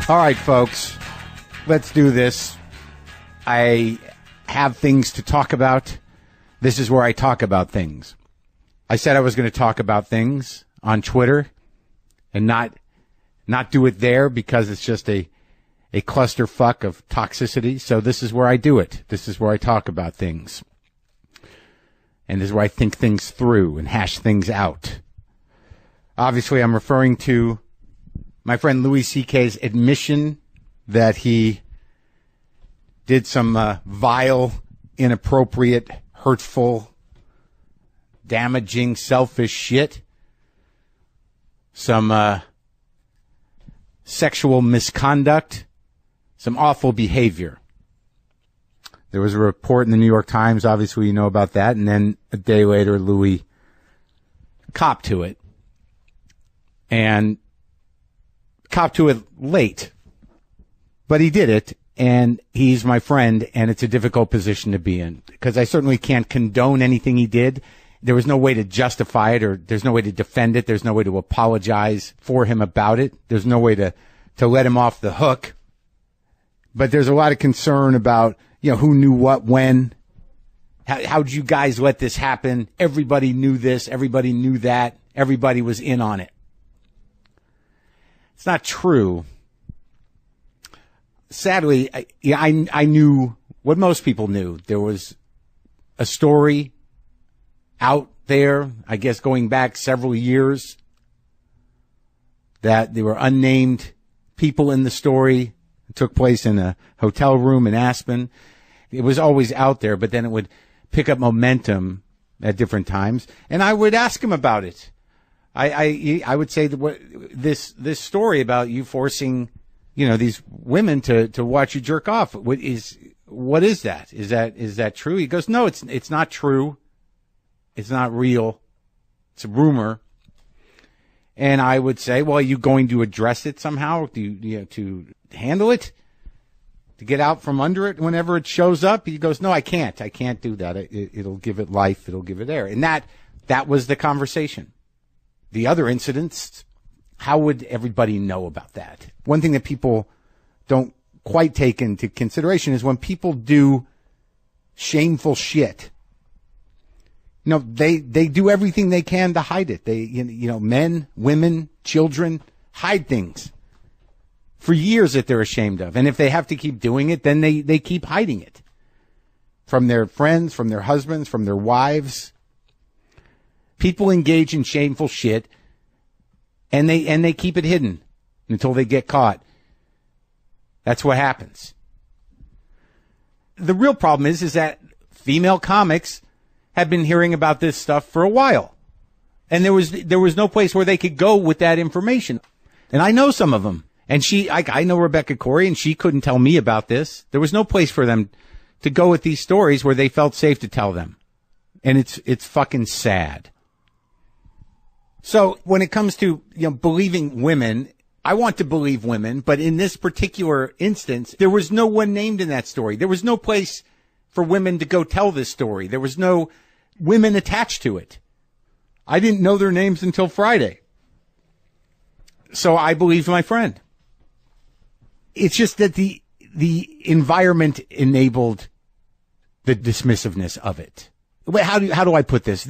All right, folks, let's do this. I have things to talk about. This is where I talk about things. I said I was going to talk about things on Twitter and not do it there because it's just a clusterfuck of toxicity. So this is where I do it. This is where I talk about things. And this is where I think things through and hash things out. Obviously, I'm referring to my friend Louis C.K.'s admission that he did some vile, inappropriate, hurtful, damaging, selfish shit. Some sexual misconduct. Some awful behavior. There was a report in the New York Times, obviously you know about that, and then a day later Louis copped to it. And copped to it late. But he did it, and he's my friend, and it's a difficult position to be in. Because I certainly can't condone anything he did. There was no way to justify it, or there's no way to defend it. There's no way to apologize for him about it. There's no way to let him off the hook. But there's a lot of concern about, who knew what, when. How'd you guys let this happen? Everybody knew this. Everybody knew that. Everybody was in on it. It's not true. Sadly, I knew what most people knew. There was a story out there, I guess going back several years, that there were unnamed people in the story. It took place in a hotel room in Aspen. It was always out there, but then it would pick up momentum at different times. And I would ask him about it. I would say that this story about you forcing, these women to watch you jerk off. What is that? Is that true? He goes, no, it's not true. It's not real. It's a rumor. And I would say, well, are you going to address it somehow? To handle it? To get out from under it whenever it shows up? He goes, no, I can't. I can't do that. It'll give it life. It'll give it air. And that was the conversation. The other incidents, how would everybody know about that? One thing that people don't quite take into consideration is when people do shameful shit. They do everything they can to hide it. They, men, women, children hide things for years that they're ashamed of. And if they have to keep doing it, then they keep hiding it from their friends, from their husbands, from their wives. People engage in shameful shit, and they keep it hidden until they get caught. That's what happens. The real problem is that female comics have been hearing about this stuff for a while, and there was no place where they could go with that information. And I know some of them, and I know Rebecca Corey, and she couldn't tell me about this. There was no place for them to go with these stories where they felt safe to tell them, and it's fucking sad. So when it comes to, believing women, I want to believe women, but in this particular instance, there was no one named in that story. There was no place for women to go tell this story. There was no women attached to it. I didn't know their names until Friday. So I believed my friend. It's just that the environment enabled the dismissiveness of it. How do I put this?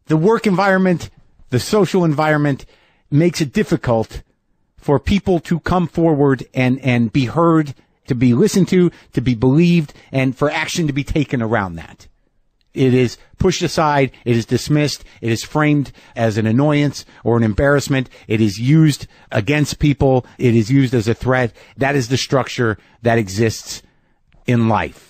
The work environment, the social environment makes it difficult for people to come forward and be heard, to be listened to be believed, and for action to be taken around that. It is pushed aside. It is dismissed. It is framed as an annoyance or an embarrassment. It is used against people. It is used as a threat. That is the structure that exists in life.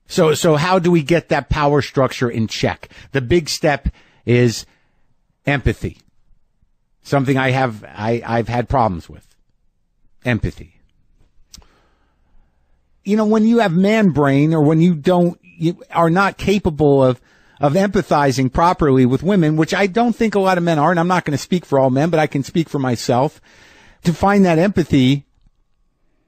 So how do we get that power structure in check? The big step is empathy. Something I've had problems with. Empathy. When you have man brain, or when you are not capable of empathizing properly with women, which I don't think a lot of men are, and I'm not going to speak for all men, but I can speak for myself. To find that empathy,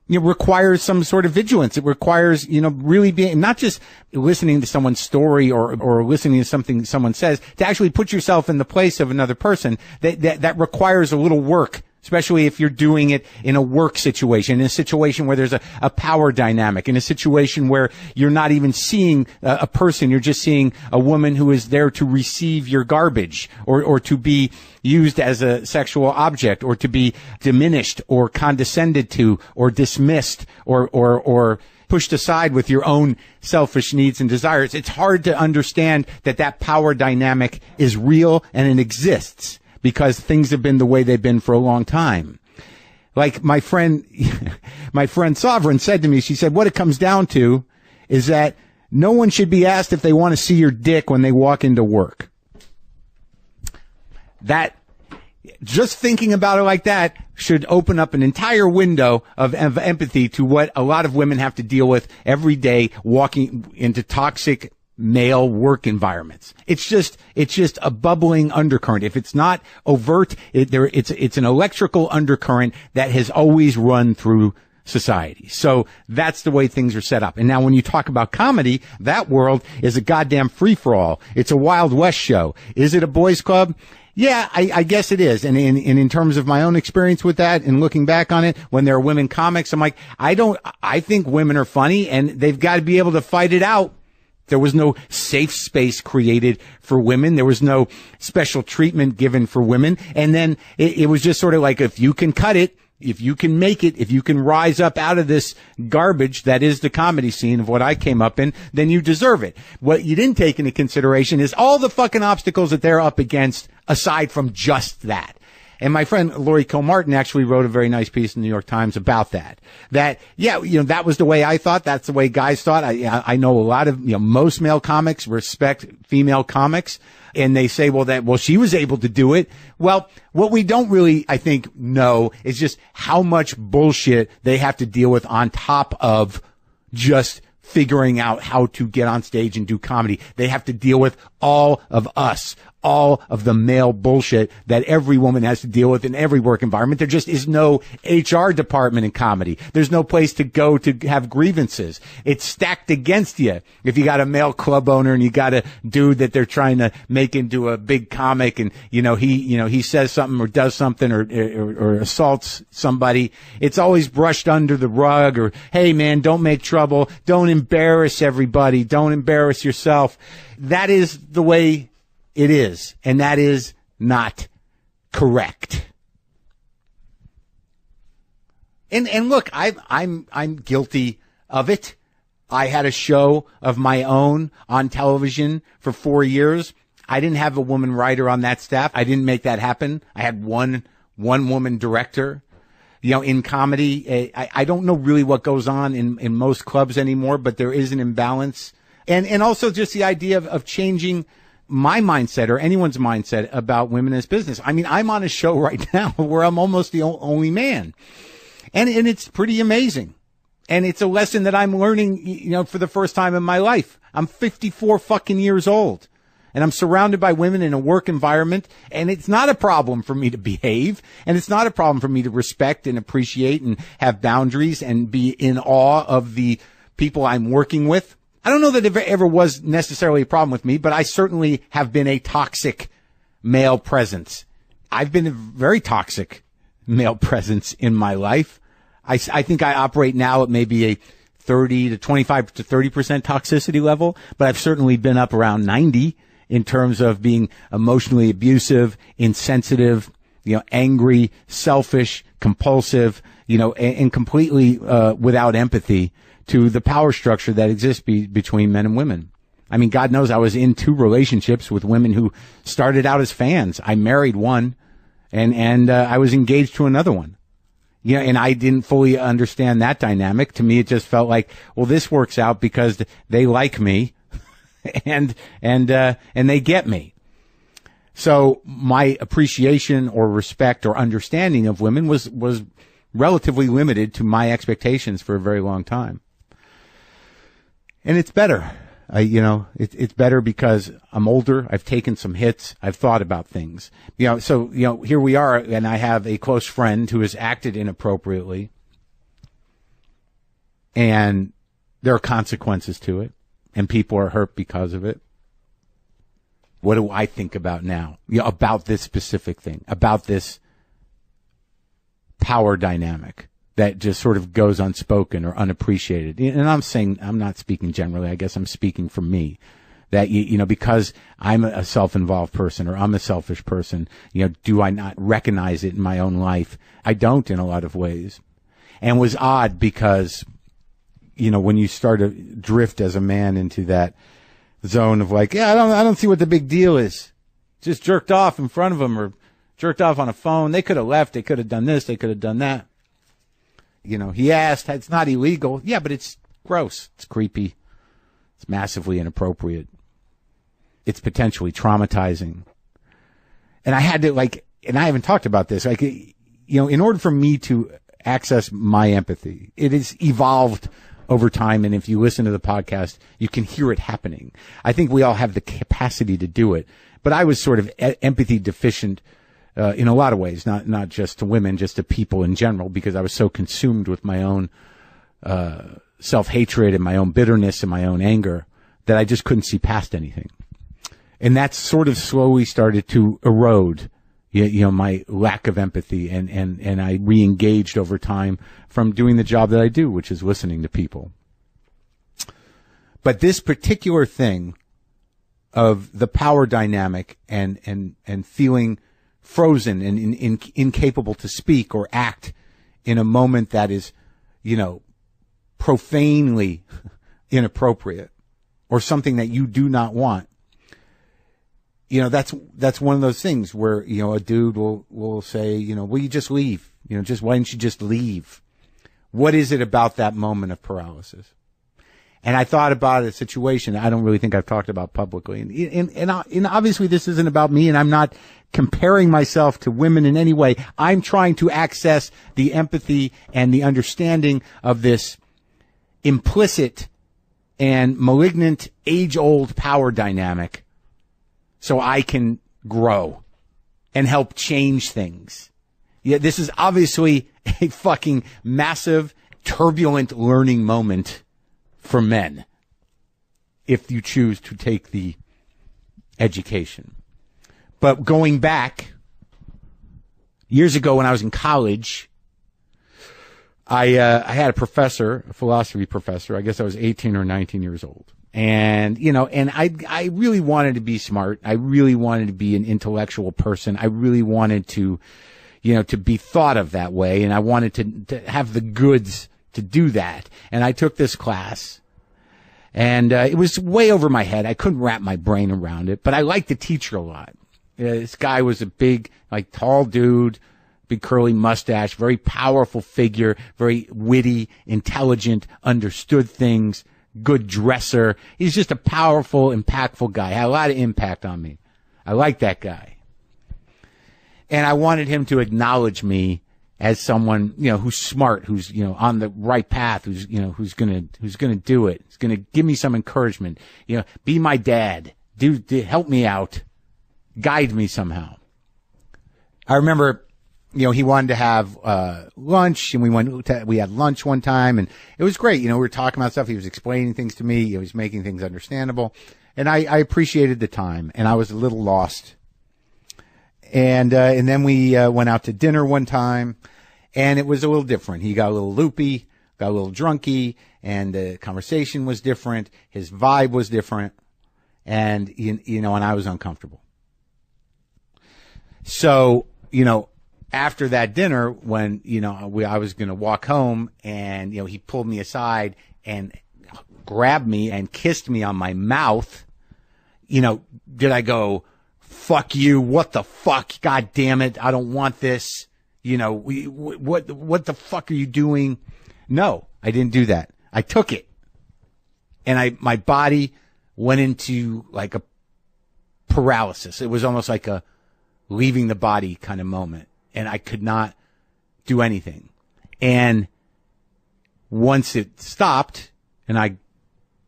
requires some sort of vigilance. It requires, really being, not just listening to someone's story or listening to something someone says, to actually put yourself in the place of another person. That requires a little work especially if you're doing it in a work situation, in a situation where there's a power dynamic, in a situation where you're not even seeing a person, you're just seeing a woman who is there to receive your garbage, or to be used as a sexual object, or to be diminished or condescended to or dismissed or pushed aside with your own selfish needs and desires. It's hard to understand that power dynamic is real and it exists, because things have been the way they've been for a long time. Like my friend Sovereign said to me, she said, what it comes down to is that no one should be asked if they want to see your dick when they walk into work. That, just thinking about it like that should open up an entire window of empathy to what a lot of women have to deal with every day walking into toxic male work environments. It's just a bubbling undercurrent. If it's not overt, it's an electrical undercurrent that has always run through society. So that's the way things are set up. And now when you talk about comedy, that world is a goddamn free-for-all. It's a Wild West show. Is it a boys' club? Yeah, I guess it is. And in terms of my own experience with that and looking back on it, when there are women comics, I'm like, I think women are funny and they've got to be able to fight it out. There was no safe space created for women. There was no special treatment given for women. And then it was just sort of like, if you can cut it, if you can make it, if you can rise up out of this garbage that is the comedy scene of what I came up in, then you deserve it. What you didn't take into consideration is all the fucking obstacles that they're up against aside from just that. And my friend Laurie Kilmartin actually wrote a very nice piece in the New York Times about that. That, yeah, that was the way I thought. That's the way guys thought. I know a lot of, most male comics respect female comics. And they say, well, she was able to do it. Well, what we don't really, I think, know is just how much bullshit they have to deal with on top of just figuring out how to get on stage and do comedy. They have to deal with all of us, all of the male bullshit that every woman has to deal with in every work environment. There just is no HR department in comedy. There's no place to go to have grievances. It's stacked against you. If you got a male club owner and you got a dude that they're trying to make into a big comic and, he says something or does something or assaults somebody, it's always brushed under the rug, or, hey man, don't make trouble. Don't embarrass everybody. Don't embarrass yourself. That is the way it is, and that is not correct. And look, I'm guilty of it. I had a show of my own on television for 4 years. I didn't have a woman writer on that staff. I didn't make that happen. I had one woman director. In comedy, I don't know really what goes on in most clubs anymore, but there is an imbalance. And also just the idea of changing my mindset or anyone's mindset about women as business. I mean, I'm on a show right now where I'm almost the only man. And it's pretty amazing. And it's a lesson that I'm learning, for the first time in my life. I'm 54 fucking years old. And I'm surrounded by women in a work environment. And it's not a problem for me to behave. And it's not a problem for me to respect and appreciate and have boundaries and be in awe of the people I'm working with. I don't know that it ever was necessarily a problem with me, but I certainly have been a toxic male presence. I've been a very toxic male presence in my life. I think I operate now at maybe a 30 to 25 to 30% toxicity level, but I've certainly been up around 90 in terms of being emotionally abusive, insensitive, angry, selfish, compulsive, and completely without empathy to the power structure that exists between men and women. I mean, God knows I was in 2 relationships with women who started out as fans. I married one and I was engaged to another one. And I didn't fully understand that dynamic. To me, it just felt like, well, this works out because they like me and they get me. So my appreciation or respect or understanding of women was relatively limited to my expectations for a very long time. And it's better. It's better because I'm older. I've taken some hits. I've thought about things. So here we are, and I have a close friend who has acted inappropriately. And there are consequences to it, and people are hurt because of it. What do I think about now? About this specific thing, about this power dynamic that just sort of goes unspoken or unappreciated. And I'm not speaking generally. I guess I'm speaking for me. That, because I'm a self-involved person or I'm a selfish person, do I not recognize it in my own life? I don't in a lot of ways. And it was odd because, when you start to drift as a man into that zone of like, I don't see what the big deal is. Just jerked off in front of them or jerked off on a phone. They could have left. They could have done this. They could have done that. He asked, it's not illegal. Yeah, but it's gross. It's creepy. It's massively inappropriate. It's potentially traumatizing. And I had to and I haven't talked about this, in order for me to access my empathy, it has evolved over time. And if you listen to the podcast, you can hear it happening. I think we all have the capacity to do it, but I was sort of empathy deficient, in a lot of ways, not just to women, just to people in general, because I was so consumed with my own, self-hatred and my own bitterness and my own anger that I just couldn't see past anything. And that sort of slowly started to erode, my lack of empathy, and I re-engaged over time from doing the job that I do, which is listening to people. But this particular thing of the power dynamic and feeling frozen and incapable to speak or act in a moment that is, profanely inappropriate or something that you do not want. That's one of those things where, a dude will say, will you just leave? Why didn't you just leave? What is it about that moment of paralysis? And I thought about a situation I don't really think I've talked about publicly. And obviously this isn't about me, and I'm not comparing myself to women in any way. I'm trying to access the empathy and the understanding of this implicit and malignant age-old power dynamic so I can grow and help change things. Yeah, this is obviously a fucking massive, turbulent learning moment for men if you choose to take the education. But going back years ago when I was in college, I had a professor, a philosophy professor. I guess I was 18 or 19 years old. And, I really wanted to be smart. I really wanted to be an intellectual person. I really wanted to, to be thought of that way. And I wanted to have the goods to do that. And I took this class, and it was way over my head. I couldn't wrap my brain around it, but I liked the teacher a lot. This guy was a big, tall dude, big curly mustache, very powerful figure, very witty, intelligent, understood things, good dresser. He's just a powerful, impactful guy. Had a lot of impact on me. I like that guy. And I wanted him to acknowledge me as someone, who's smart, who's, on the right path, who's gonna do it. He's gonna give me some encouragement. Be my dad. Help me out. Guide me somehow. I remember, he wanted to have lunch, and we had lunch one time, and it was great. We were talking about stuff. He was explaining things to me. He was making things understandable, and I appreciated the time, and I was a little lost. And then we went out to dinner one time, and it was a little different. He got a little loopy, got a little drunky, and the conversation was different. His vibe was different, and and I was uncomfortable. So, after that dinner, when, I was going to walk home, and, he pulled me aside and grabbed me and kissed me on my mouth, did I go, fuck you, what the fuck, god damn it, I don't want this, what the fuck are you doing? No, I didn't do that. I took it. And my body went into a paralysis. It was almost like a leaving the body kind of moment. And I could not do anything. And once it stopped and I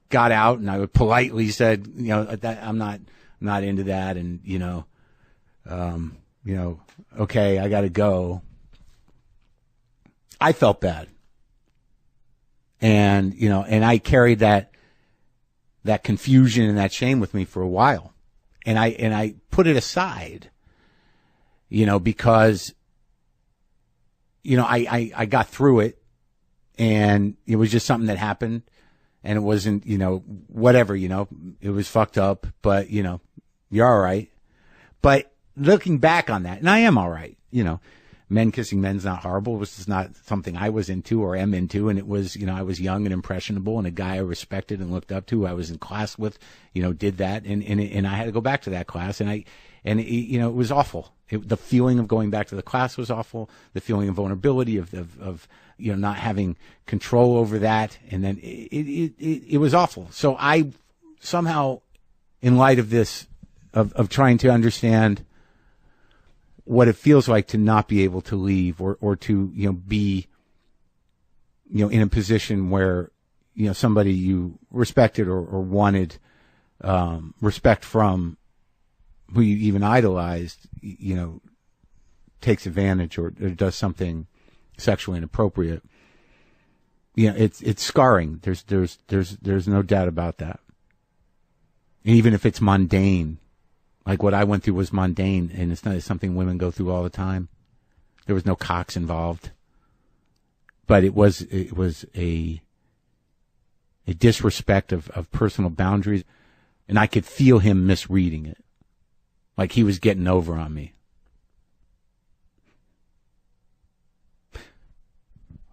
got out and I politely said, I'm not into that. And, okay, I got to go. I felt bad. And, and I carried that confusion and that shame with me for a while. And I put it aside, because, I got through it, and it was just something that happened, and it wasn't, whatever, it was fucked up, but, you're all right. But looking back on that, and I am all right, men kissing men's not horrible. It was just not something I was into or am into. And it was, I was young and impressionable, and a guy I respected and looked up to, who I was in class with, did that. And I had to go back to that class, and it was awful. The feeling of going back to the class was awful. The feeling of vulnerability of not having control over that. And then it was awful. So I somehow, in light of this, of trying to understand what it feels like to not be able to leave, or to, be, in a position where, somebody you respected or wanted, respect from, who you even idolized, takes advantage or does something sexually inappropriate. It's scarring. There's no doubt about that. Even if it's mundane, like what I went through was mundane, and it's something women go through all the time. There was no cocks involved, but it was a disrespect of personal boundaries, and I could feel him misreading it, like he was getting over on me.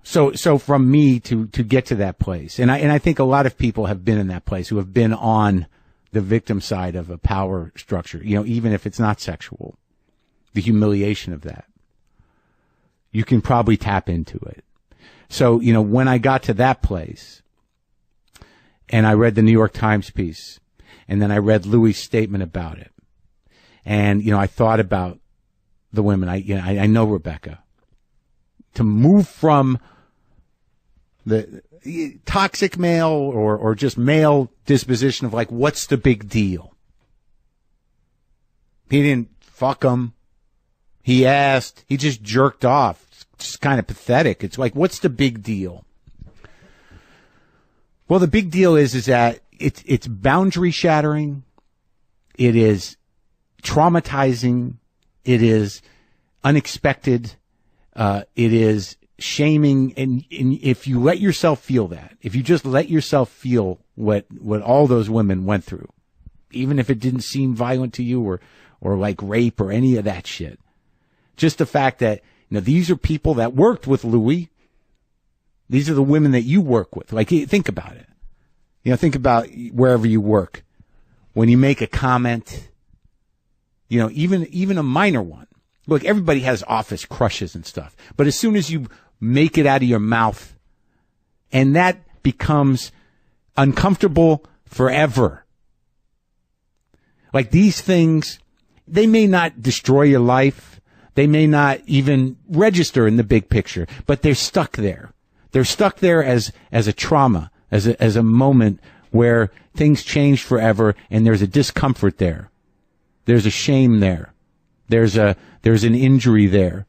So from me to get to that place, and I think a lot of people have been in that place, who have been on the victim side of a power structure, even if it's not sexual, the humiliation of that, you can probably tap into it. So, when I got to that place, and I read the New York Times piece, and then I read Louis' statement about it, and, I thought about the women. I know Rebecca. To move from the toxic male or just male disposition of, like, what's the big deal? He didn't fuck him. He asked. He just jerked off. It's just kind of pathetic. It's like, what's the big deal? Well, the big deal is that it's boundary shattering. It is traumatizing. It is unexpected. It is shaming, and if you let yourself feel that, if you just let yourself feel what all those women went through, even if it didn't seem violent to you or like rape or any of that shit, just the fact that, these are people that worked with Louis. These are the women that you work with. Like, think about it. Think about wherever you work. When you make a comment, even a minor one. Look, everybody has office crushes and stuff, but as soon as you make it out of your mouth, and that becomes uncomfortable forever. Like, these things, they may not destroy your life. They may not even register in the big picture, but they're stuck there. They're stuck there as a trauma, as a moment where things changed forever, and there's a discomfort there. There's a shame there. There's an injury there.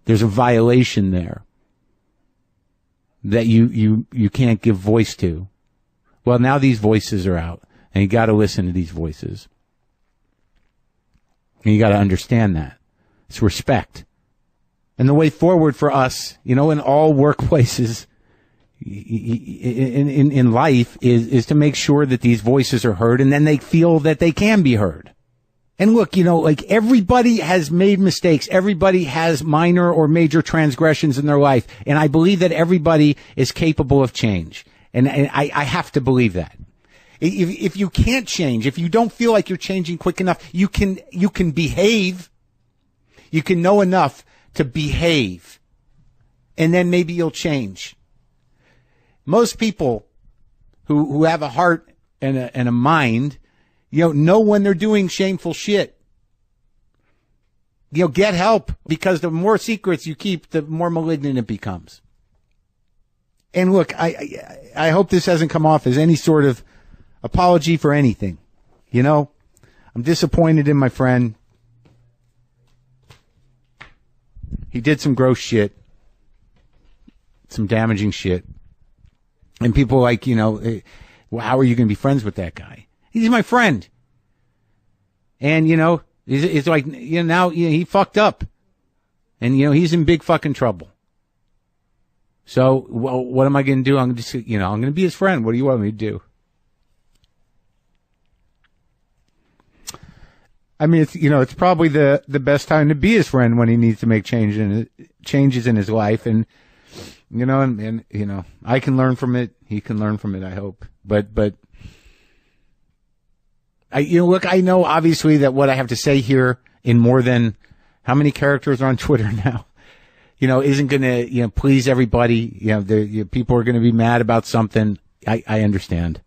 There's a violation there that you can't give voice to. Well, now these voices are out, and you got to listen to these voices. And you got to understand that. It's respect. And the way forward for us, in all workplaces, in life, is to make sure that these voices are heard, and then they feel that they can be heard. And look, like, everybody has made mistakes. Everybody has minor or major transgressions in their life. And I believe that everybody is capable of change. And I have to believe that. If you can't change, if you don't feel like you're changing quick enough, you can behave. You can know enough to behave. And then maybe you'll change. Most people who have a heart and a mind, know when they're doing shameful shit. Get help, because the more secrets you keep, the more malignant it becomes. And look, I hope this hasn't come off as any sort of apology for anything. I'm disappointed in my friend. He did some gross shit, some damaging shit. And people are like, well, how are you going to be friends with that guy? He's my friend. And, it's like, now he fucked up. And, he's in big fucking trouble. So, well, what am I going to do? I'm just, I'm going to be his friend. What do you want me to do? I mean, it's probably the best time to be his friend when he needs to make changes in his life. And, I can learn from it. He can learn from it, I hope. But look, I know obviously that what I have to say here in more than how many characters are on Twitter now, isn't going to, please everybody. People are going to be mad about something. I understand.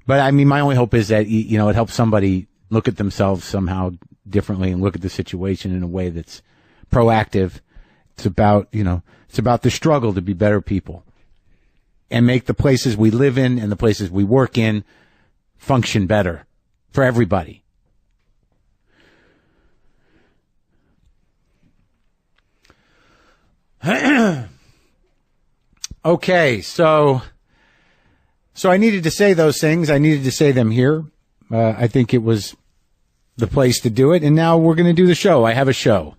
But I mean, my only hope is that, it helps somebody look at themselves somehow differently and look at the situation in a way that's proactive. It's about, it's about the struggle to be better people and make the places we live in and the places we work in function better for everybody. Okay, so I needed to say those things. I needed to say them here. I think it was the place to do it. And now we're going to do the show. I have a show.